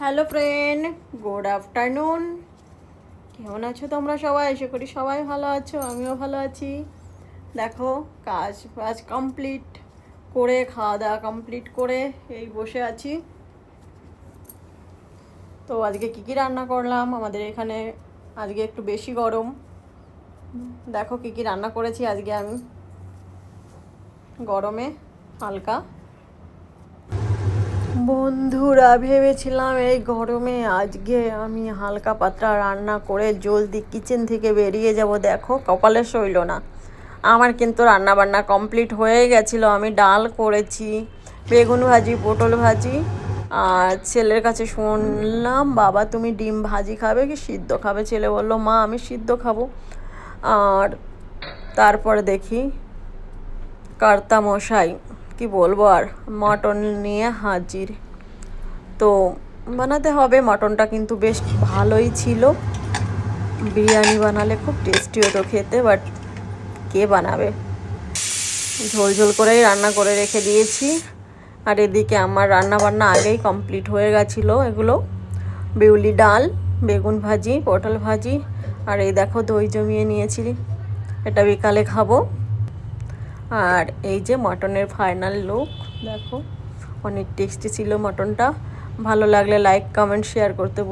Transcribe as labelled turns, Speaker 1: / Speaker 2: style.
Speaker 1: Hello friend, good afternoon. কেমন আছো তোমরা সবাই? আশা করি সবাই ভালো আছো, আমিও ভালো আছি। দেখো, কাজ বাজ কমপ্লিট করে, খাওয়া দাওয়া কমপ্লিট করে এই বসে আছি। তো আজকে কী কী রান্না করলাম, আমাদের এখানে আজকে একটু বেশি গরম। দেখো কী কী রান্না করেছি আজকে আমি গরমে হালকা। বন্ধুরা, ভেবেছিলাম এই গরমে আজকে আমি হালকা পাতলা রান্না করে জলদি কিচেন থেকে বেরিয়ে যাব। দেখো, কপালে সইল না। আমার কিন্তু রান্না বান্না কমপ্লিট হয়ে গেছিলো। আমি ডাল করেছি, বেগুন ভাজি, পটল ভাজি। আর ছেলের কাছে শুনলাম, বাবা তুমি ডিম ভাজি খাবে কি সিদ্ধ খাবে? ছেলে বললো, মা আমি সিদ্ধ খাবো। আর তারপরে দেখি কর্তা মশাই, কি বলবো আর, মটন নিয়ে হাজির। তো বানাতে হবে। মটনটা কিন্তু বেশ ভালোই ছিল। বিরিয়ানি বানালে খুব টেস্টি হতো খেতে, বাট কে বানাবে? ঝোল ঝোল করেই রান্না করে রেখে দিয়েছি। আর এদিকে আমার রান্না বান্না আগেই কমপ্লিট হয়ে গেছিলো। এগুলো বিউলি ডাল, বেগুন ভাজি, পটল ভাজি। আর এই দেখো দই জমিয়ে নিয়েছি, এটা বিকালে খাবো। আর এই যে মটনের ফাইনাল লুক, দেখো অনেক টেস্টি ছিল মটনটা। ভালো লাগলে লাইক, কমেন্ট, শেয়ার করতে